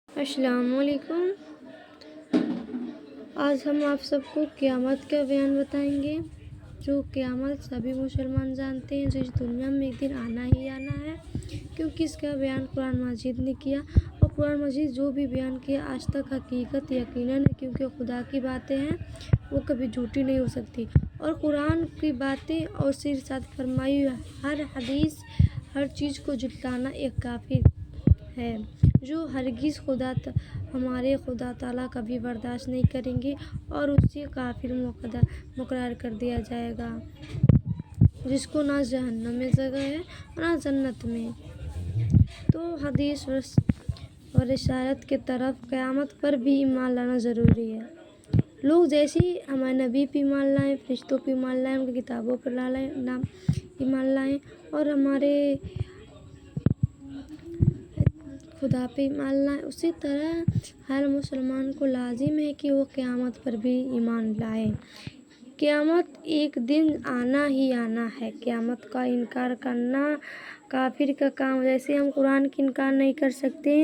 السلام علیکم۔ آج ہم آپ سب کو قیامت کا بیان بتائیں گے۔ جو قیامت سبھی مسلمان جانتے ہیں، جو اس دنیا میں ایک دن آنا ہی آنا ہے، کیونکہ اس کا بیان قرآن مجید نے کیا، اور قرآن مجید جو بھی بیان کیا آج تک حقیقت یقیناً ہے، کیونکہ خدا کی باتیں ہیں، وہ کبھی جھوٹی نہیں ہو سکتی، اور قرآن کی باتیں اور اس سے ارشاد فرمائی ہر حدیث، ہر چیز کو جھٹلانا ایک کافر ہے، جو ہرگز ہمارے خدا تعالیٰ کبھی برداشت نہیں کریں گے، اور اسے کافر مقرر کر دیا جائے گا، جس کو نہ جہنم میں جگہ ہے اور نہ جنت میں۔ تو حدیث اور رسالت کی طرف قیامت پر بھی ایمان لانا ضروری ہے۔ لوگ جیسے ہی ہمارے نبی پہ ایمان لائیں، فرشتوں پہ ایمان لائیں، ان کی کتابوں پر ایمان لائیں، اور ہمارے خدا پہ ایمان لائیں، اسی طرح ہر مسلمان کو لازم ہے کہ وہ قیامت پر بھی ایمان لائے۔ قیامت ایک دن آنا ہی آنا ہے۔ قیامت کا انکار کرنا کافر کا کام۔ جیسے ہم قرآن کی انکار نہیں کر سکتے،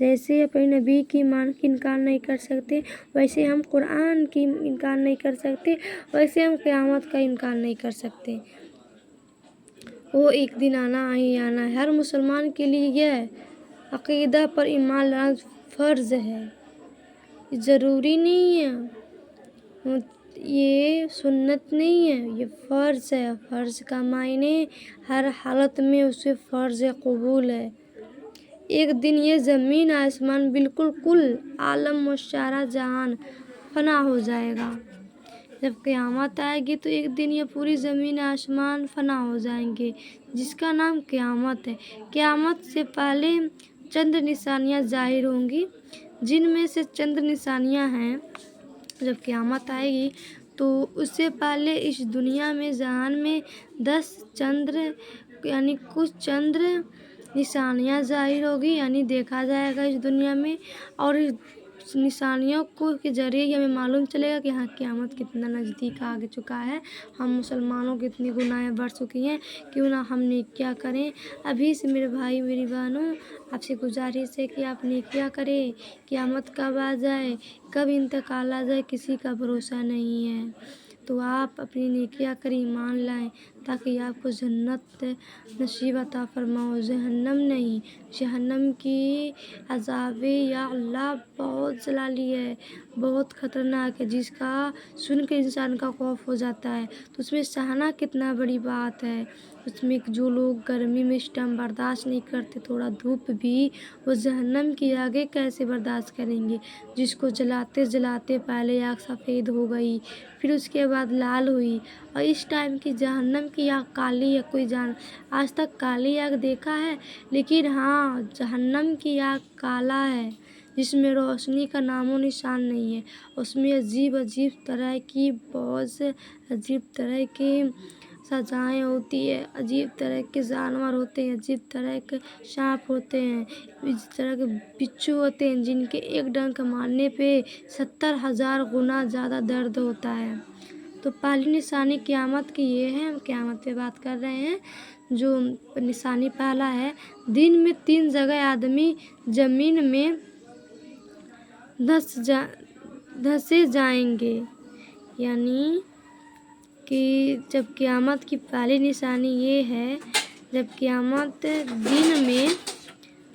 جیسے اپنے نبی کی انکار نہیں کر سکتے، ویسے ہم قرآن کی انکار نہیں کر سکتے، ویسے ہم قیامت کا انکار نہیں کر سکتے۔ وہ ایک دن آنا ہی آنا ہے۔ ہر مسلمان کے لیے یہ عقیدہ پر ایمان لانا فرض ہے، ضروری نہیں ہے، یہ سنت نہیں ہے، یہ فرض ہے۔ فرض کا معنی ہر حالت میں اسے فرض قبول ہے۔ ایک دن یہ زمین آسمان، بالکل کل عالم و سارا جہان فنا ہو جائے گا۔ جب قیامت آئے گی تو ایک دن یہ پوری زمین آسمان فنا ہو جائیں گے، جس کا نام قیامت ہے۔ قیامت سے پہلے چند نشانیاں ظاہر ہوں گی، جن میں سے چند نشانیاں ہیں۔ جب قیامت آئے گی تو اس سے پہلے اس دنیا میں جہان میں 10 چندر یعنی کچھ چندر نشانیاں ظاہر ہوگی، یعنی دیکھا جائے گا اس دنیا میں، اور اس نشانیوں کے ذریعے ہی ہمیں معلوم چلے گا کہ ہاں قیامت کتنا نزدیک آ چکا ہے، ہم مسلمانوں کی اتنی گناہیں بڑھ چکی ہیں، کیوں نہ ہم نیکیاں کریں۔ ابھی سے میرے بھائی میری بہنوں، آپ سے گزارش ہے کہ آپ نیکیاں کریں۔ قیامت کب آ جائے، کب انتقال آ جائے، کسی کا بھروسہ نہیں ہے، تو آپ اپنی نیکیاں کریں، ایمان لائیں، تاکہ آپ کو جنت نصیب عطا فرماؤ، جہنم نہیں۔ جہنم کی عذاب یا اللہ بہت جلالی ہے، بہت خطرناک ہے، جس کا سن کے انسان کا خوف ہو جاتا ہے، تو اس میں سہنا کتنا بڑی بات ہے۔ اس میں جو لوگ گرمی میں اس ٹائم برداشت نہیں کرتے، تھوڑا دھوپ بھی، وہ جہنم کی آگے کیسے برداشت کریں گے، جس کو جلاتے جلاتے پہلے آگ سفید ہو گئی، پھر اس کے بعد لال ہوئی، اور اس ٹائم کی جہنم کی آگ کالی ہے۔ کوئی آج تک کالی آگ دیکھا ہے؟ لیکن ہاں، جہنم کی آگ کالا ہے، جس میں روشنی کا نام و نشان نہیں ہے۔ اس میں عجیب عجیب طرح کی سزائیں ہوتی ہے، عجیب طرح کے جانور ہوتے ہیں، عجیب طرح کے سانپ ہوتے ہیں، اس طرح کے بچھو ہوتے ہیں، جن کے ایک ڈنک مارنے پہ 70,000 گنا زیادہ درد ہوتا ہے۔ تو پہلی نشانی قیامت کی یہ ہے، ہم قیامت پہ بات کر رہے ہیں۔ جو نشانی پہلا ہے، دن میں 3 جگہ آدمی زمین میں دھنسے جائیں گے، یعنی کہ جب قیامت کی پہلی نشانی یہ ہے، جب قیامت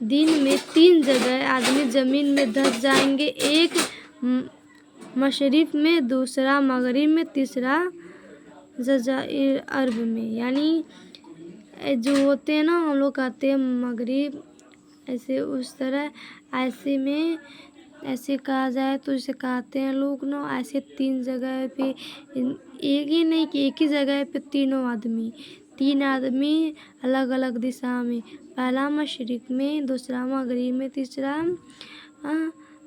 دن میں 3 جگہ آدمی زمین میں دھنس جائیں گے، ایک مشرق میں، دوسرا مغرب میں، تیسرا جزائر عرب میں۔ یعنی جو ہوتے ہیں نا، ہم لوگ کہتے ہیں مغرب، ایسے اس طرح ایسے کہا جائے تو اسے کہتے ہیں لوگ نا، ایسے 3 جگہ پہ، ایک ہی نہیں کہ ایک ہی جگہ پہ 3 آدمی الگ الگ دشا میں، پہلا مشرق میں، دوسرا مغرب میں، تیسرا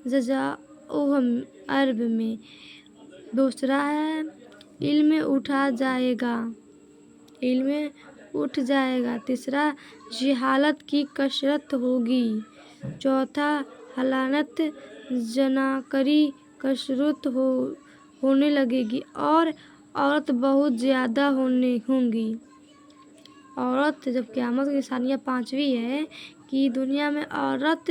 جزائر عرب میں۔ دوسرا ہے علم اٹھ جائے گا، تیسرا جہالت کی کثرت ہوگی، چوتھا حالت زناکری کثرت ہونے لگے گی، اور عورت بہت زیادہ ہوں گی۔ عورت، جب قیامت کی نشانیاں 5ویں ہے کہ دنیا میں عورت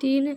3